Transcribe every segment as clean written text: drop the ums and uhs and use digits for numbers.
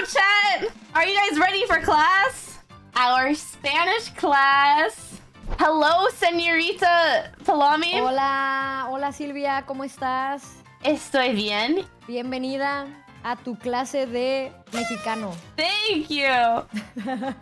chat! Are you guys ready for class? Our Spanish class. Hello, señorita Palami. Hola, hola Silvia, ¿cómo estás? Estoy bien. Bienvenida a tu clase de mexicano. Thank you.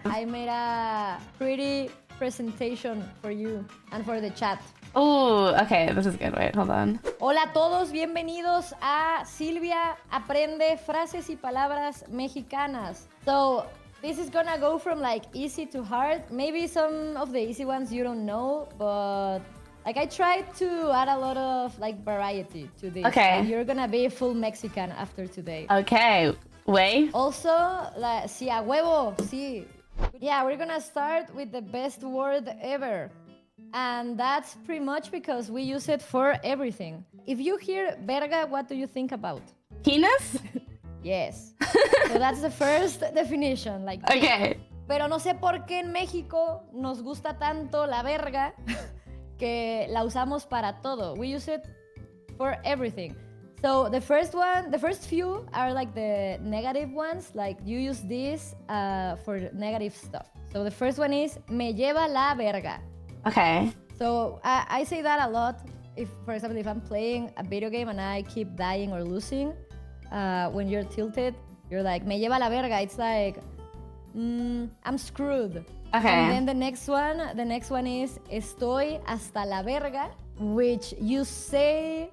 I made a pretty presentation for you and for the chat. Ooh, okay, this is good. Wait, hold on. Hola a todos, bienvenidos a Silvia Aprende Frases y Palabras Mexicanas. So, this is gonna go from like easy to hard. Maybe some of the easy ones you don't know, but like I tried to add a lot of like variety to this. Okay. Like, you're gonna be full Mexican after today. Okay, wait. Also, sí, a huevo, sí. Yeah, we're gonna start with the best word ever. And that's pretty much because we use it for everything. If you hear verga, what do you think about? Penis? Yes. So that's the first definition. Like, Okay. Pero no sé por qué en México nos gusta tanto la verga que la usamos para todo. We use it for everything. So the first few are like the negative ones. Like you use this for negative stuff. So the first one is me lleva la verga. Okay. So I say that a lot. If, for example, if I'm playing a video game and I keep dying or losing, when you're tilted, you're like, me lleva la verga. It's like, I'm screwed. Okay. And then the next one is estoy hasta la verga, which you say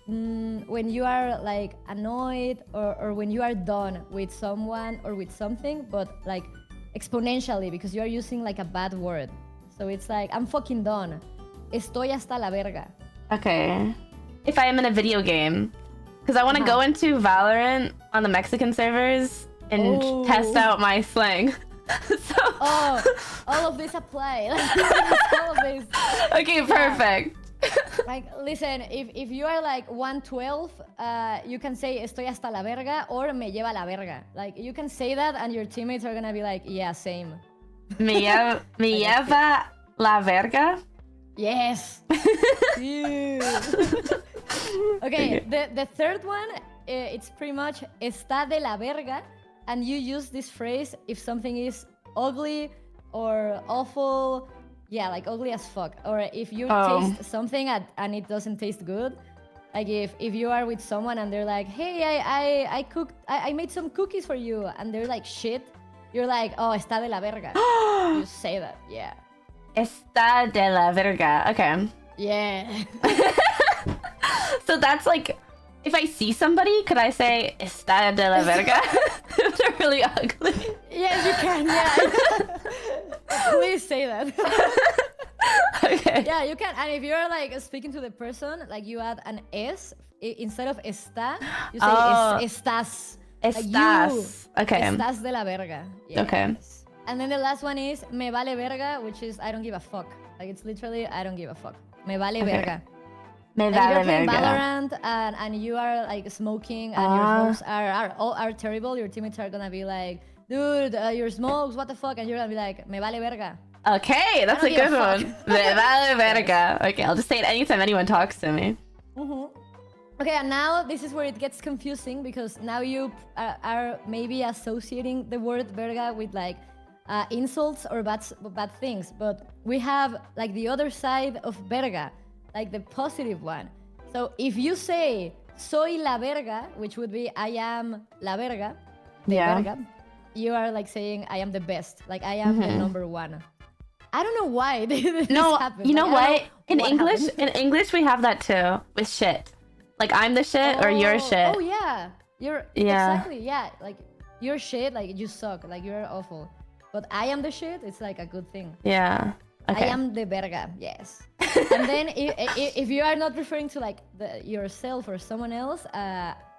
when you are like annoyed or when you are done with someone or with something, but like exponentially because you are using like a bad word. So it's like, I'm fucking done. Estoy hasta la verga. Okay. If I am in a video game, because I want to go into Valorant on the Mexican servers and test out my slang. So. Oh, all of this apply. All of this. Okay, perfect. Like, listen, if you are like 112, you can say estoy hasta la verga or me lleva la verga. Like, you can say that and your teammates are gonna be like, yeah, same. Me lleva la verga? Yes. Okay, the third one, it's pretty much está de la verga, and you use this phrase if something is ugly or awful, yeah, like ugly as fuck, or if you taste something and it doesn't taste good. Like if you are with someone and they're like, hey, I made some cookies for you, and they're like shit, you're like, oh, está de la verga. You say that, yeah. Está de la verga. Okay. Yeah. So that's like, if I see somebody, could I say está de la verga? If they're really ugly. Yes, you can, yeah. Please say that. Okay. Yeah, you can. And if you're like speaking to the person, like you add an S instead of está, you say estás. Estás. Like okay. Estás de la verga. Yes. Okay. And then the last one is me vale verga, which is I don't give a fuck. Like it's literally I don't give a fuck. Me vale verga. Me Like vale if you're playing verga. Valorant and you are like smoking and your smokes are terrible, your teammates are gonna be like, dude, your smokes, what the fuck? And you're gonna be like, me vale verga. Okay, that's a good one. Me vale verga. Okay, I'll just say it anytime anyone talks to me. Okay, and now this is where it gets confusing because now you are maybe associating the word verga with like insults or bad things. But we have like the other side of verga, like the positive one. So if you say soy la verga, which would be I am la verga, verga, you are like saying I am the best, like I am the number one. I don't know why this happened. You know like, what? In English we have that too with shit. Like I'm the shit or you're shit. Oh yeah, exactly, yeah. Like you're shit, like you suck, like you're awful. But I am the shit. It's like a good thing. Yeah. Okay. I am the verga. Yes. And then if you are not referring to like yourself or someone else,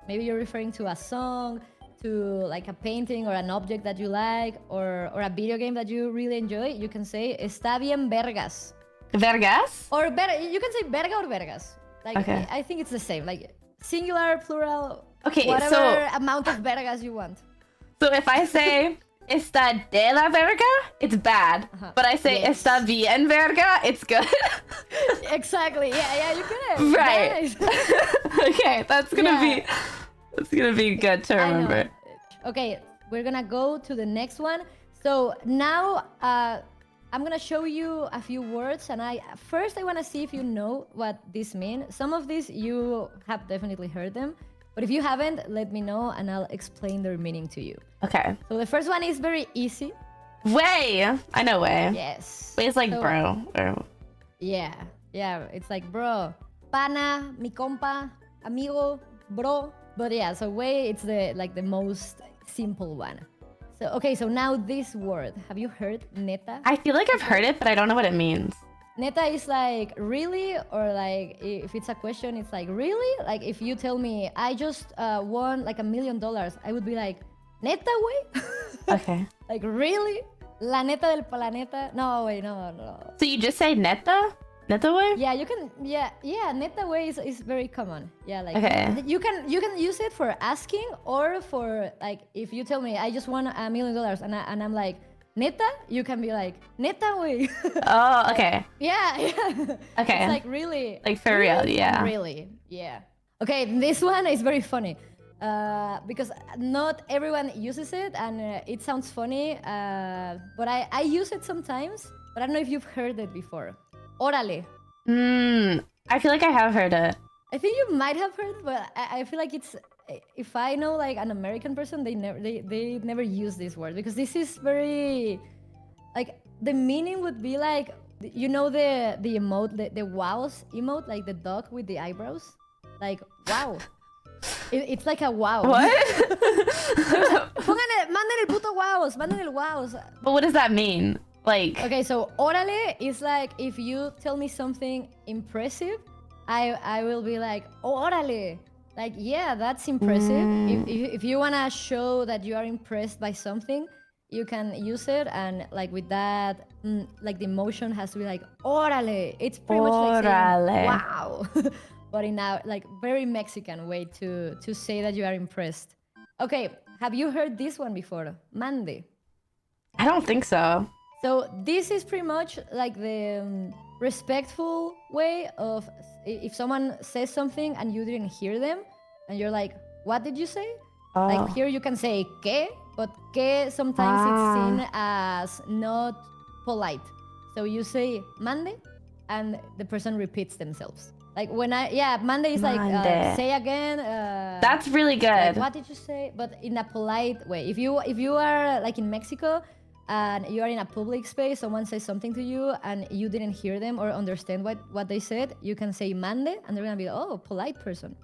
maybe you're referring to a song, to like a painting or an object that you like, or a video game that you really enjoy. You can say está bien vergas. Vergas? Or you can say verga or vergas. Like okay. I think it's the same. Like singular, plural. Okay. Whatever amount of vergas you want. So if I say está de la verga, it's bad. But I say está bien verga, it's good. Exactly. Yeah, you can. Right. Nice. Okay, that's gonna be good to remember. Okay, we're gonna go to the next one. So now I'm gonna show you a few words, and I want to see if you know what this means. Some of these you have definitely heard them, but if you haven't, let me know and I'll explain their meaning to you. Okay. So the first one is very easy. Way. I know way. Yes. Way is like So, bro. Or... Yeah, it's like bro, pana, mi compa, amigo, bro. But yeah, so way it's the most simple one. So okay, so now this word, have you heard neta? I feel like I've heard it, but I don't know what it means. Neta is like really, or like if it's a question, it's like really. Like if you tell me I just won like $1 million, I would be like, neta, way. Okay. Like really? La neta del planeta? No, wait, no. So you just say neta? Neta way? Yeah, you can. Yeah. Neta way is very common. Yeah, like Okay. you can use it for asking, or for like if you tell me I just won $1 million and I'm like neta, you can be like neta way. Oh, okay. Yeah. Okay. It's like really. Like for real, yeah. Really, yeah. Okay, this one is very funny. Because not everyone uses it, and it sounds funny, but I use it sometimes, but I don't know if you've heard it before. Órale. I feel like I have heard it. I think you might have heard, but I feel like it's, if I know like an American person, they never use this word, because this is very, like, the meaning would be like, you know, the emote, the wows emote, like the dog with the eyebrows, like wow. It's like a wow. What? Manden el puto wows, manden el wows. But what does that mean? Like... Okay, so órale is like if you tell me something impressive, I will be like, oh, órale. Like, yeah, that's impressive. If you want to show that you are impressed by something, you can use it, and like with that, like the emotion has to be like, órale. It's pretty much like saying, wow. But in a like very Mexican way to say that you are impressed. Okay, have you heard this one before? Mande. I don't think so. So this is pretty much like the respectful way of if someone says something and you didn't hear them, and you're like, what did you say? Oh. Like here you can say que, but que sometimes it's seen as not polite. So you say mande, and the person repeats themselves. Like when mande is like say again. That's really good. Like, what did you say? But in a polite way. If you are like in Mexico and you are in a public space, someone says something to you and you didn't hear them or understand what they said, you can say mande, and they're gonna be oh, polite person.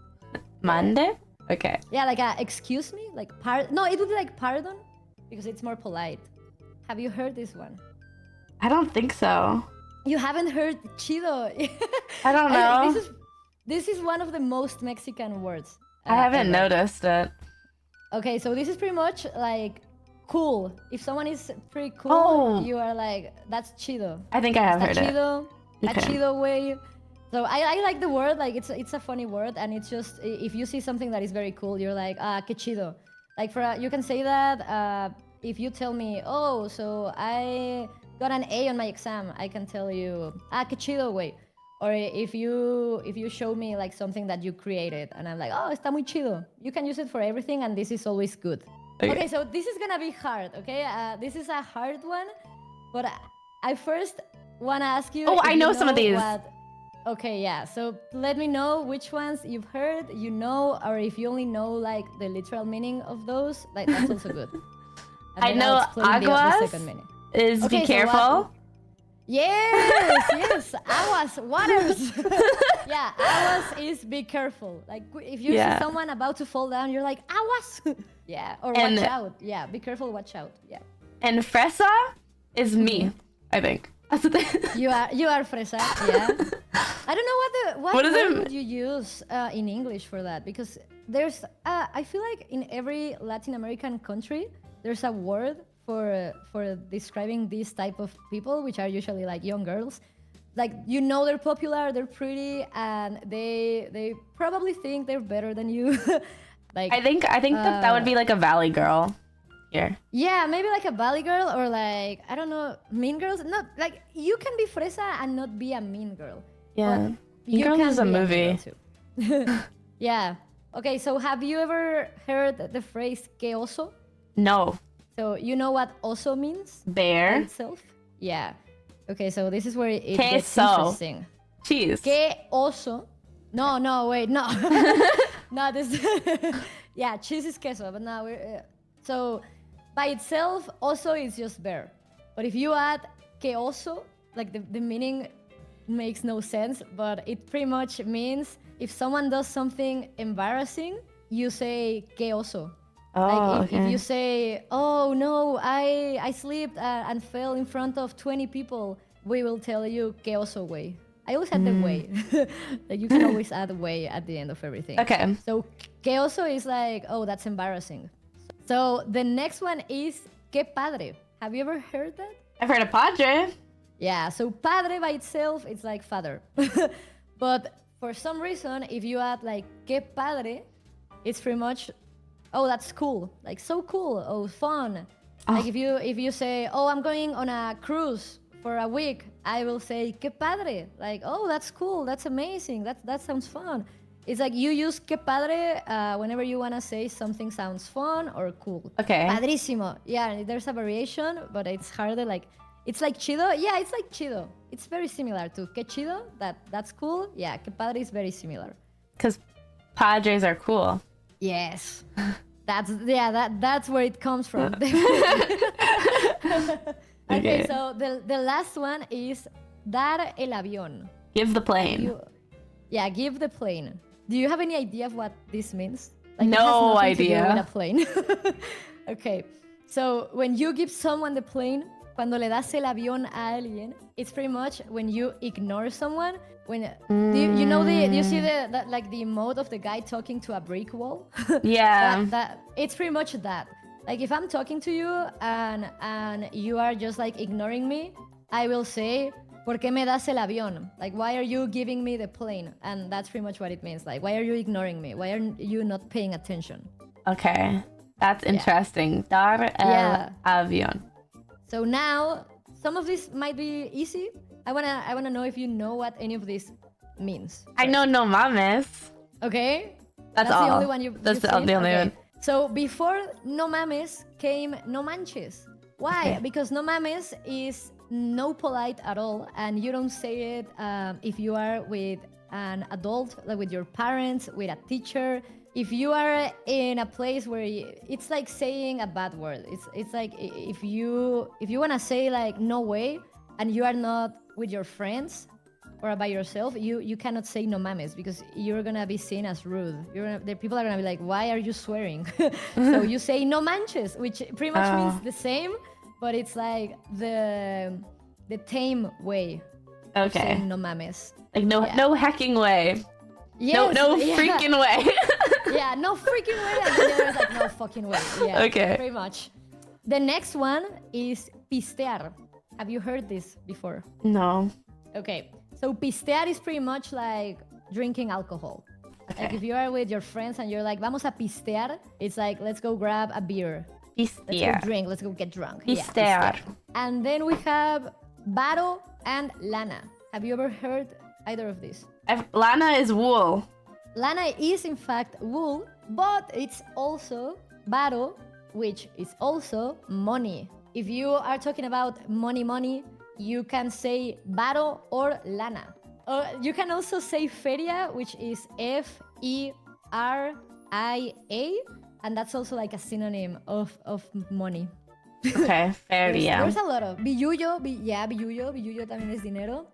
Mande? Okay. Yeah, like excuse me, like no, it would be like pardon, because it's more polite. Have you heard this one? I don't think so. You haven't heard chido? I don't know. This is one of the most Mexican words. I haven't noticed it. Okay, so this is pretty much like cool. If someone is pretty cool, you are like, that's chido. I think I have heard chido, it. A chido way. So I like the word, like it's a funny word, and it's just, if you see something that is very cool, you're like, que chido. Like you can say that if you tell me, oh, so I got an A on my exam, I can tell you, que chido, way. Or if you show me like something that you created, and I'm like, oh, está muy chido. You can use it for everything, and this is always good. Okay, so this is gonna be hard, okay? This is a hard one, but I first wanna ask you. Oh, I know some of these. Okay, yeah. So let me know which ones you've heard, or if you only know like the literal meaning of those, like that's also good. I know aguas is be careful. So yes, aguas, waters. Yeah, aguas is be careful. Like if you see someone about to fall down, you're like aguas. Yeah, or watch out. Yeah, be careful, watch out. Yeah. And fresa is me, I think. That's the thing. You are fresa. Yeah. I don't know what word would you use in English for that, because there's I feel like in every Latin American country there's a word for describing this type of people, which are usually like young girls. Like, you know, they're popular, they're pretty, and they probably think they're better than you. Like I think that would be like a valley girl here. Yeah, maybe like a valley girl, or like, I don't know, mean girls. Not like, you can be fresa and not be a mean girl. Yeah, Mean Girls is a movie. Yeah. Okay, so have you ever heard the phrase que oso? No. So you know what also means? Bear. By itself? Yeah. Okay, so this is where it gets Queso. interesting. Cheese. Que oso. No, wait, no. No, this. Yeah, cheese is queso, but now we're. So by itself, oso is just bear. But if you add que oso, like the meaning makes no sense, but it pretty much means if someone does something embarrassing, you say que oso. Oh, Like if okay. you say, "Oh no, I slipped and fell in front of 20 people," we will tell you "que oso way." I always add the way. Like you can always add way at the end of everything. Okay. So "que oso" is like, "Oh, that's embarrassing." So the next one is "que padre." Have you ever heard that? I've heard of padre. Yeah. So padre by itself, it's like father. But for some reason, if you add like "que padre," it's pretty much, oh, that's cool, like so cool, oh, fun. Like if you say, oh, I'm going on a cruise for a week, I will say que padre, like, oh, that's cool, that's amazing, that sounds fun. It's like you use que padre whenever you want to say something sounds fun or cool. Okay. Padrísimo. Yeah, there's a variation, but it's harder. Like it's like chido. Yeah, it's like chido. It's very similar to que chido. That's cool. Yeah, que padre is very similar. Because padres are cool. Yes. That's where it comes from. Okay, so the last one is dar el avión. Give the plane. Yeah, give the plane. Do you have any idea of what this means? Like, no it has nothing to do idea. with a plane. Okay, so when you give someone the plane, cuando le das el avión a alguien, it's pretty much when you ignore someone. When do you know do you see the like the emote of the guy talking to a brick wall? Yeah. that it's pretty much that. Like if I'm talking to you and you are just like ignoring me, I will say, ¿por qué me das el avión? Like, why are you giving me the plane? And that's pretty much what it means. Like, why are you ignoring me? Why are you not paying attention? Okay. That's interesting. Dar el avión. So now, some of this might be easy. I wanna know if you know what any of this means. I know no mames. Okay? That's all. the only one That's the only one. So before no mames came no manches. Why? Okay. Because no mames is no polite at all, and you don't say it if you are with an adult, like with your parents, with a teacher. If you are in a place where it's like saying a bad word. It's like if you wanna say like no way, and you are not with your friends or by yourself, you cannot say no mames because you're gonna be seen as rude. The people are gonna be like, why are you swearing? So you say no manches, which pretty much means the same, but it's like the tame way of saying no mames. Like no hacking way. Yes, no freaking way. Yeah, no freaking way. And then there's like no fucking way. Yeah, okay. Pretty much. The next one is pistear. Have you heard this before? No. Okay. So pistear is pretty much like drinking alcohol. Okay. Like if you are with your friends and you're like, vamos a pistear, it's like, let's go grab a beer. Pistear. Let's go drink, let's go get drunk. Pistear. Yeah, pistear. And then we have varo and lana. Have you ever heard either of these? Lana is wool. Lana is in fact wool, but it's also varo, which is also money. If you are talking about money, you can say varo or lana. Or you can also say feria, which is Feria, and that's also like a synonym of money. Okay, feria. There's a lot of billullo, billullo también es dinero.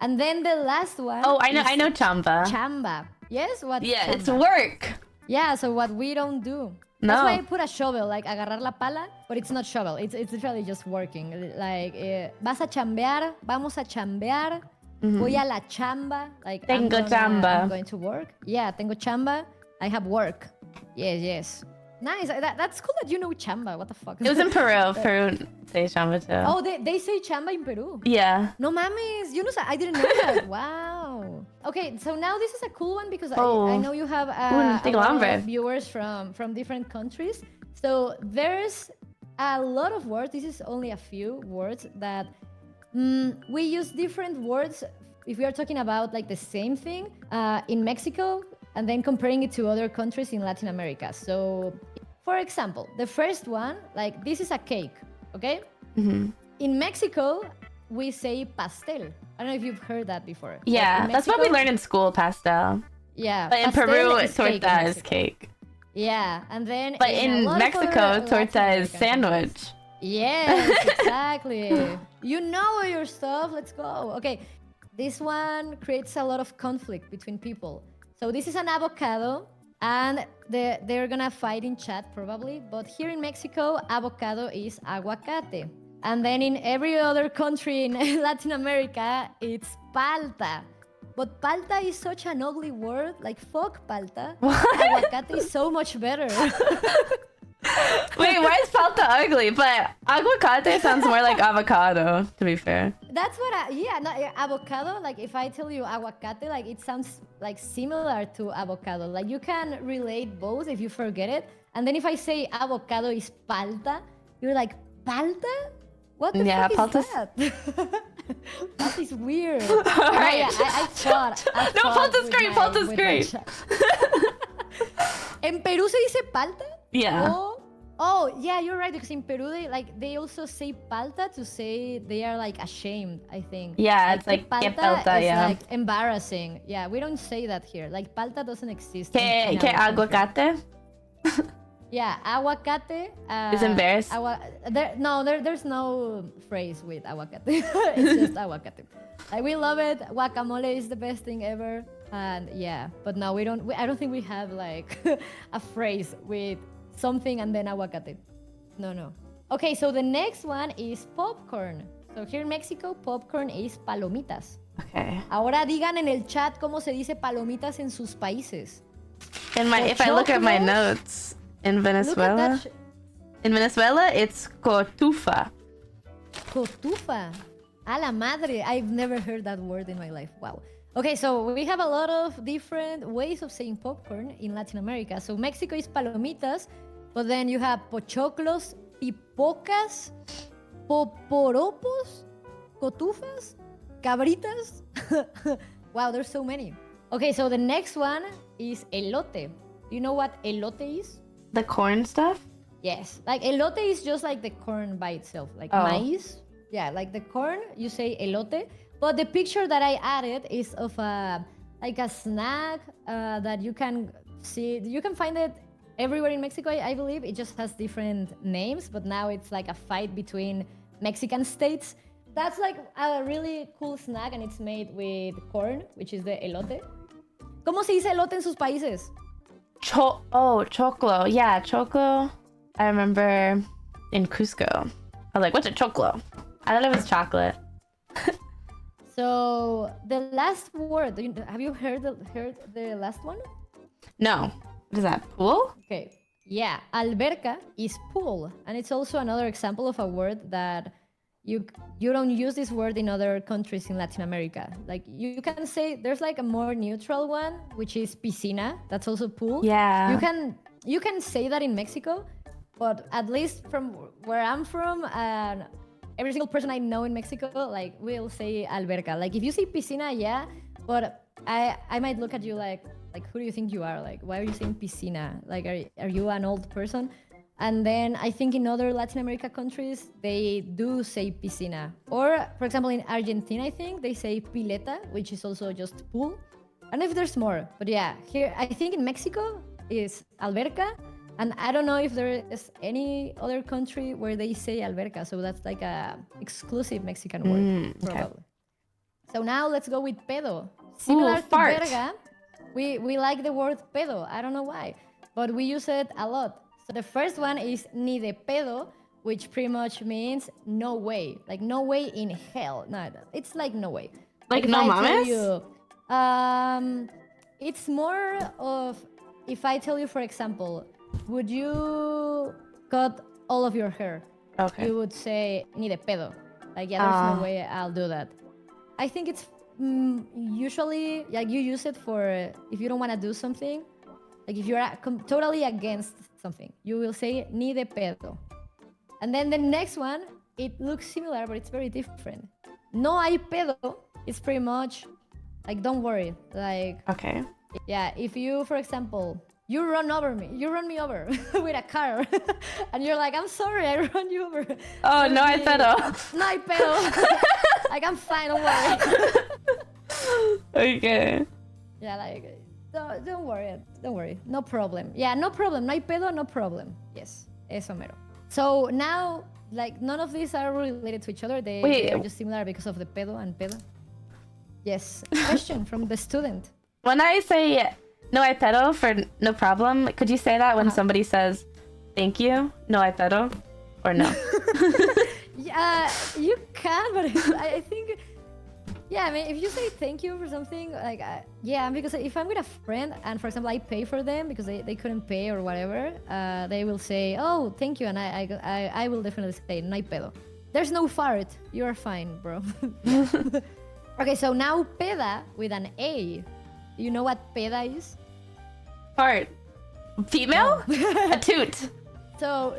And then the last one. Oh, I know chamba. Chamba. Yes, what? Yeah, chamba? it's work. Yeah, so what we don't do. No. That's why I put a shovel, like agarrar la pala, but it's not shovel. It's literally just working. Like, vas a chambear, vamos a chambear, voy a la chamba. Like, tengo chamba. I'm going to work. Yeah, tengo chamba. I have work. Yes. Nice. That's cool that you know chamba. What the fuck? It was in Peru. Peru say chamba too. Oh, they say chamba in Peru. Yeah. No mames. You know, I didn't know that. Wow. Okay, so now this is a cool one because I know you have a lot of viewers from different countries. So there's a lot of words. This is only a few words that we use different words if we are talking about like the same thing in Mexico and then comparing it to other countries in Latin America. So for example, the first one, like this is a cake, okay? Mm-hmm. In Mexico, we say pastel. I don't know if you've heard that before. Yeah, like that's what we learned in school, pastel. Yeah. But in pastel Peru, is cake in torta is Mexico. cake. Yeah, and then But in a in lot of Mexico, other torta Latin is American sandwich. countries. Yes, exactly. You know your stuff. Let's go. Okay, this one creates a lot of conflict between people. So this is an avocado, and they're gonna fight in chat probably. But here in Mexico, avocado is aguacate. And then in every other country in Latin America, it's palta. But palta is such an ugly word. Like, fuck palta. What? Aguacate is so much better. Wait, why is palta ugly? But aguacate sounds more like avocado, to be fair. That's what avocado, like if I tell you aguacate, like it sounds like similar to avocado. Like you can relate both if you forget it. And then if I say avocado is palta, you're like, palta? What the fuck palta's... is that? That is weird. Alright. I thought. No, palta's great, palta's great. En Peru se dice palta? Yeah. Oh, yeah, you're right. Because in Peru, they also say palta to say they are like ashamed, I think. Yeah, it's like palta que palta, is yeah. like embarrassing. Yeah, we don't say that here. Like palta doesn't exist. Que our country. aguacate? Yeah, aguacate. Is embarrassed? There's no phrase with aguacate. It's just aguacate. Like we love it. Guacamole is the best thing ever. And yeah, but no, I don't think we have like a phrase with something and then aguacate. No. Okay, so the next one is popcorn. So here in Mexico, popcorn is palomitas. Okay. Ahora digan en el chat cómo se dice palomitas en sus países. If I look at my notes, in Venezuela, it's cotufa. Cotufa. A la madre. I've never heard that word in my life. Wow. Okay, so we have a lot of different ways of saying popcorn in Latin America. So Mexico is palomitas, but then you have pochoclos, pipocas, poporopos, cotufas, cabritas. Wow, there's so many. Okay, so the next one is elote. Do you know what elote is? The corn stuff? Yes. Like elote is just like the corn by itself, like maize. Yeah, like the corn, you say elote. But the picture that I added is of a snack that you can see. You can find it everywhere in Mexico, I believe. It just has different names, but now it's like a fight between Mexican states. That's like a really cool snack, and it's made with corn, which is the elote. ¿Cómo se dice elote en sus países? Choclo. Yeah, choclo. I remember in Cusco. I was like, what's a choclo? I thought it was chocolate. So the last word, have you heard the last one? No. What is that? Pool? Okay. Yeah, alberca is pool, and it's also another example of a word that you don't use this word in other countries in Latin America. Like you can say there's like a more neutral one, which is piscina. That's also pool. Yeah. You can say that in Mexico, but at least from where I'm from, every single person I know in Mexico like will say alberca. Like if you say piscina, yeah, but I might look at you like who do you think you are? Like why are you saying piscina? Like are you an old person? And then I think in other Latin America countries, they do say piscina. Or, for example, in Argentina, I think they say pileta, which is also just pool. I don't know if there's more, but yeah, here, I think in Mexico is alberca. And I don't know if there is any other country where they say alberca. So that's like a exclusive Mexican word, probably. Okay. So now let's go with pedo. Similar to verga, we like the word pedo. I don't know why, but we use it a lot. So the first one is ni de pedo, which pretty much means no way. Like no way in hell. No, it's like no way. Like no mames? It's more of if I tell you, for example, would you cut all of your hair? Okay. You would say ni de pedo. Like yeah, there's no way I'll do that. I think it's usually like you use it for if you don't want to do something. Like if you're totally against something, you will say ni de pedo. And then the next one, it looks similar, but it's very different. No hay pedo is pretty much like don't worry. Like okay. Yeah, if you, for example, you run over me. You run me over with a car. And you're like, I'm sorry, I run you over. Oh, no hay pedo. No hay pedo. Like, I'm fine, don't worry. Okay. Yeah, like, don't worry. Don't worry. No problem. Yeah, no problem. No hay pedo, no problem. Yes, eso mero. So now, like, none of these are related to each other. They are just similar because of the pedo and pedo. Yes. Question from the student. When I say no hay pedo for no problem, could you say that when somebody says thank you, no hay pedo, or no? Yeah, you can, but I think, yeah, I mean, if you say thank you for something, like, yeah, because if I'm with a friend and, for example, I pay for them because they couldn't pay or whatever, they will say, oh, thank you, and I will definitely say no hay pedo. There's no fart. You're fine, bro. Okay, so now peda with an A. Do you know what peda is? Fart. Female? A toot. So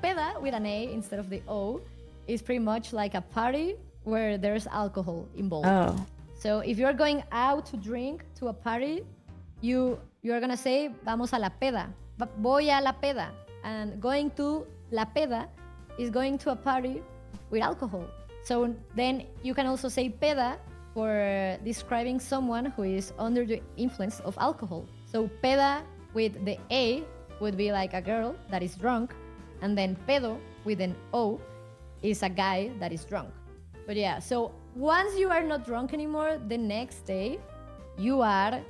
peda with an A instead of the O is pretty much like a party where there's alcohol involved. Oh. So if you're going out to drink to a party, you're gonna say vamos a la peda. Voy a la peda. And going to la peda is going to a party with alcohol. So then you can also say peda for describing someone who is under the influence of alcohol. So peda with the A would be like a girl that is drunk, and then pedo with an O is a guy that is drunk. But yeah, so once you are not drunk anymore, the next day you are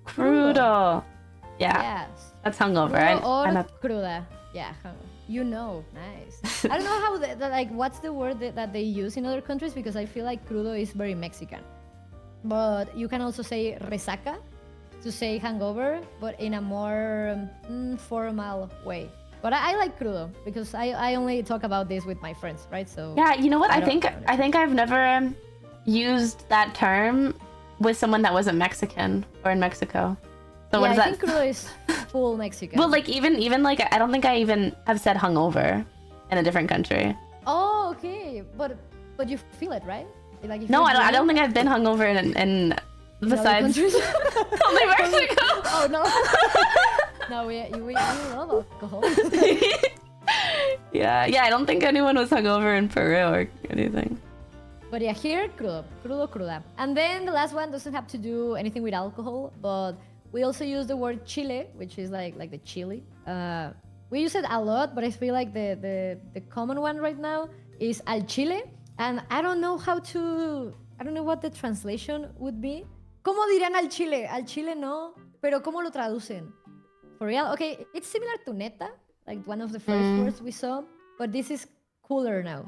Crudo. Yeah. Yes. That's hungover. Crudo I'm or cruda. Yeah, you know, nice. I don't know how like what's the word that they use in other countries, because I feel like crudo is very Mexican. But you can also say resaca to say hangover, but in a more formal way. But I like crudo because I only talk about this with my friends, right? So yeah, you know what? I think I've never used that term with someone that wasn't Mexican or in Mexico. So what is that? I think crudo is full Mexican. Well, like even like I don't think I even have said hungover in a different country. Oh, okay, but you feel it, right? Like if no, I don't think I've been hungover in besides only Mexico. Oh no. No, we love alcohol. yeah, I don't think anyone was hungover in Peru or anything. But yeah, here, crudo, cruda. And then the last one doesn't have to do anything with alcohol, but we also use the word chile, which is like the chili. We use it a lot, but I feel like the common one right now is al chile. And I don't know what the translation would be. ¿Cómo dirán al chile? Al chile no, pero ¿cómo lo traducen? For real? Okay, it's similar to neta, like one of the first words we saw, but this is cooler now.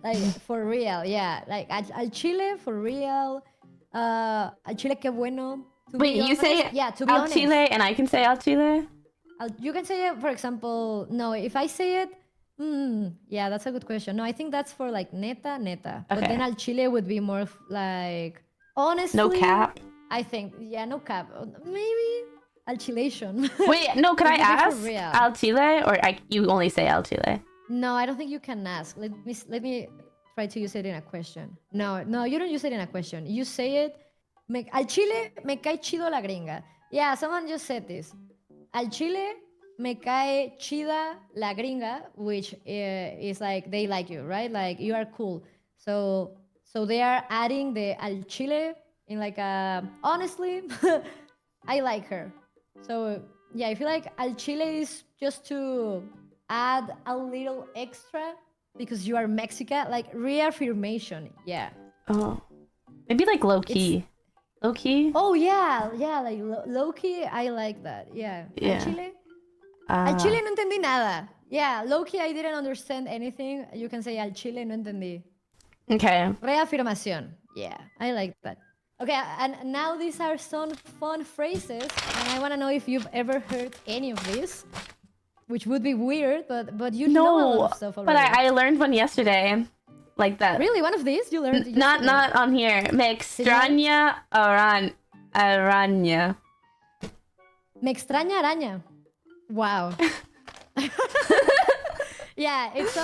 Like for real, yeah. Like al chile for real. Al chile qué bueno. Wait, you say to be al honest. chile and I can say al chile? You can say it, for example, no, if I say it, yeah, that's a good question. No, I think that's for like neta. Okay. But then al chile would be more like, honestly. No cap? I think, yeah, no cap. Maybe alchilation. Wait, no, can I ask al chile or you only say al chile? No, I don't think you can ask. Let me try to use it in a question. No, you don't use it in a question. You say it, al chile me cae chido la gringa. Yeah, someone just said this. Al chile me cae chida la gringa, which is like they like you, right? Like you are cool. So they are adding the al chile in like a, honestly, I like her. So yeah, I feel like al chile is just to add a little extra because you are Mexican, like reaffirmation. Yeah. Oh, maybe like low key. Low key? Oh yeah, like low key. I like that. Yeah. Al chile. Al chile no entendí nada. Yeah, low key I didn't understand anything. You can say al chile no entendí. Okay. Reafirmación. Yeah, I like that. Okay, and now these are some fun phrases, and I want to know if you've ever heard any of these, which would be weird, but you know a lot of stuff already. But I learned one yesterday, like that. Really, one of these you learned? Not on here. Me extraña araña. Me extraña araña. Wow. Yeah, it's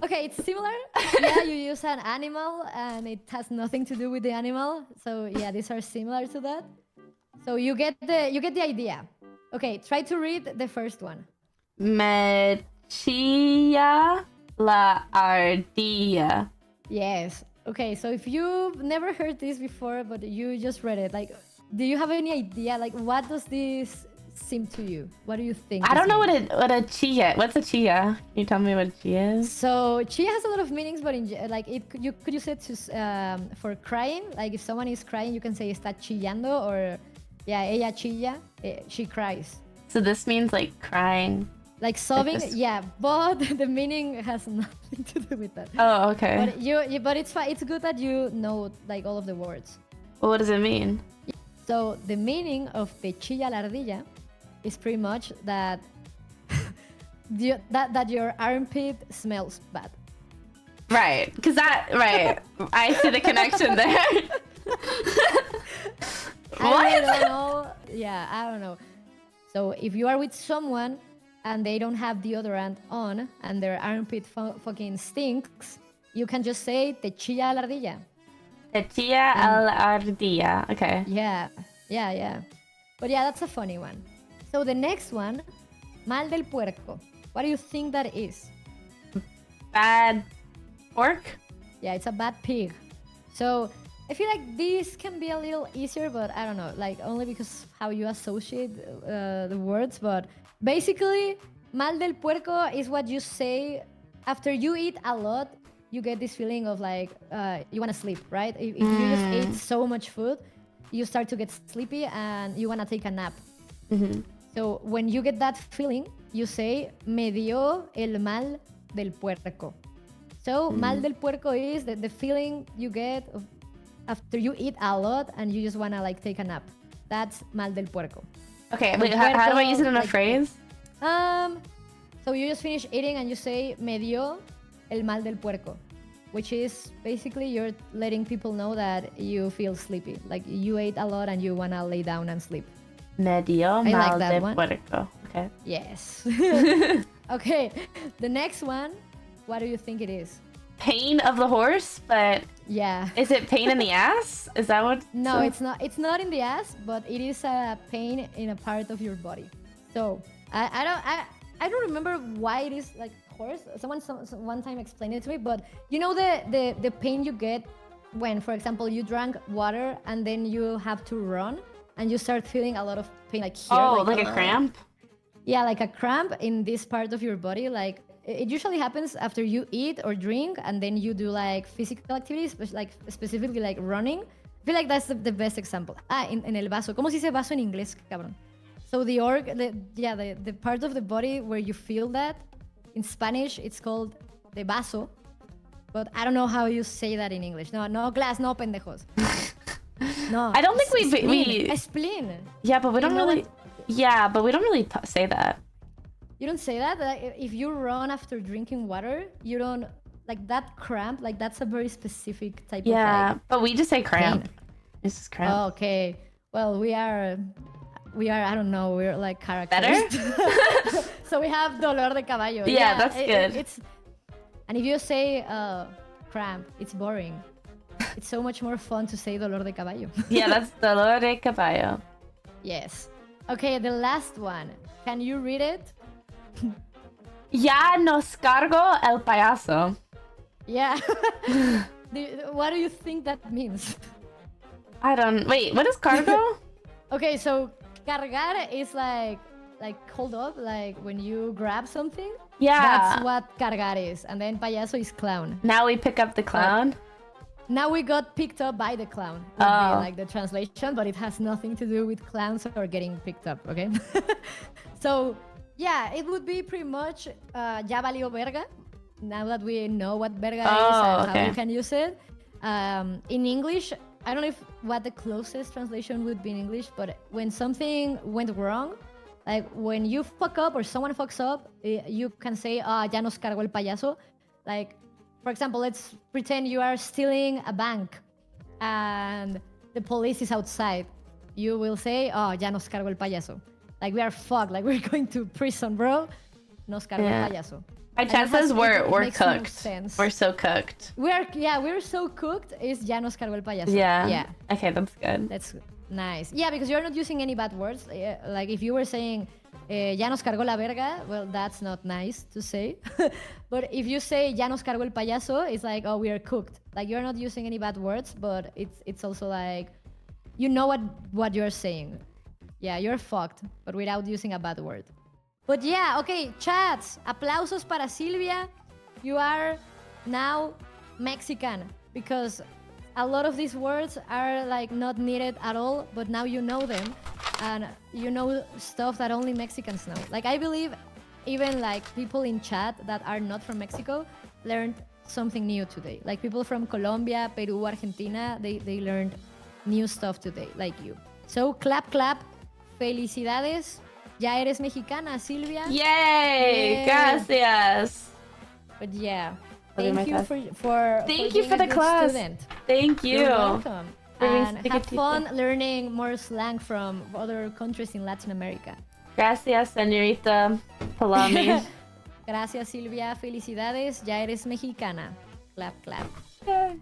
okay, it's similar. Yeah, you use an animal and it has nothing to do with the animal. So yeah, these are similar to that. So you get the idea. Okay, try to read the first one. Me chilla la ardilla. Yes. Okay, so if you've never heard this before, but you just read it, like, do you have any idea? Like, what does this seem to you? What do you think? I don't know means? what a chilla. What's a chilla? Can you tell me what a chilla is? So chia has a lot of meanings, but like it could use it to for crying. Like if someone is crying, you can say está chillando, or yeah, ella chilla, she cries. So this means like crying. Like sobbing, yeah, but the meaning has nothing to do with that. Oh, okay. But it's fine. It's good that you know like all of the words. Well, what does it mean? So the meaning of the chilla la ardilla is pretty much that that your armpit smells bad. Right, because right. I see the connection there. I don't know. Yeah, I don't know. So if you are with someone and they don't have deodorant on and their armpit fucking stinks, you can just say te chilla la ardilla. Te chilla al ardilla. Okay. Yeah. But yeah, that's a funny one. So the next one, mal del puerco. What do you think that is? Bad pork? Yeah, it's a bad pig. So I feel like this can be a little easier, but I don't know, like only because how you associate the words. But basically, mal del puerco is what you say after you eat a lot. You get this feeling of like you want to sleep, right? If you just ate so much food, you start to get sleepy and you want to take a nap. So when you get that feeling, you say me dio el mal del puerco. So mal del puerco is the feeling you get of after you eat a lot and you just want to like take a nap. That's mal del puerco. Okay, wait, how do I use it in a like, phrase? So you just finish eating and you say me dio el mal del puerco, which is basically you're letting people know that you feel sleepy. Like you ate a lot and you want to lay down and sleep. Me dio mal del puerco. Okay. Yes. Okay, the next one, what do you think it is? Pain of the horse, but yeah. Is it pain in the ass? Is that what? No, it's not. It's not in the ass, but it is a pain in a part of your body. So I don't remember why it is like horse. Someone one time explained it to me, but you know the pain you get when, for example, you drank water and then you have to run and you start feeling a lot of pain like here. Oh, like a cramp? Yeah, like a cramp in this part of your body. Like it usually happens after you eat or drink and then you do like physical activities, like specifically like running. I feel like that's the best example. En el vaso. ¿Cómo se dice vaso en inglés, cabrón? So the part of the body where you feel that, in Spanish it's called the vaso, but I don't know how you say that in English. No glass, no pendejos. No. I don't think we a spleen. Yeah, but we don't really. Yeah, but we don't really say that. You don't say that? Like, if you run after drinking water, you don't like that cramp. Like that's a very specific type of. Yeah, but we just say cramp. Pain. It's just cramp. Oh, okay. Well, we are. I don't know. We're like characters. Better. So we have dolor de caballo. Yeah, that's good. And if you say cramp, it's boring. It's so much more fun to say dolor de caballo. Yeah, that's dolor de caballo. Yes. Okay, the last one. Can you read it? Ya nos cargo el payaso. Yeah. What do you think that means? Wait, what is cargo? Okay, so cargar is like hold up, like when you grab something. Yeah. That's what cargar is. And then payaso is clown. Now we pick up the clown? Now we got picked up by the clown. Would be like the translation, but it has nothing to do with clowns or getting picked up, okay? So, yeah, it would be pretty much ya valió verga. Now that we know what verga is and how you can use it. In English, I don't know what the closest translation would be in English, but when something went wrong, like when you fuck up or someone fucks up, you can say, ya nos cargó el payaso. Like, for example, let's pretend you are stealing a bank and the police is outside. You will say, ya nos cargó el payaso. Like, we are fucked. Like, we're going to prison, bro. Nos cargó el payaso. My chances we're cooked. We're so cooked. We're so cooked. Is ya nos cargó el payaso. Yeah. Okay, that's good. Nice. Yeah, because you're not using any bad words. Like if you were saying, ya nos cargó la verga, well, that's not nice to say. But if you say, ya nos cargó el payaso, it's like, oh, we are cooked. Like you're not using any bad words, but it's also like, you know what you're saying. Yeah, you're fucked, but without using a bad word. But yeah, okay, chats. Aplausos para Sylvia. You are now Mexican because a lot of these words are like not needed at all, but now you know them and you know stuff that only Mexicans know. Like I believe even like people in chat that are not from Mexico learned something new today. Like people from Colombia, Peru, Argentina, they learned new stuff today, like you. So clap, clap. Felicidades. Ya eres mexicana, Sylvia. Yay! Gracias. But yeah, I'll do thank you my for Thank you being for a the good class. student. Thank you. You're welcome. And being have sticky fun learning more slang from other countries in Latin America. Gracias, señorita Palami. Gracias, Silvia. Felicidades. Ya eres mexicana. Clap, clap. Yay.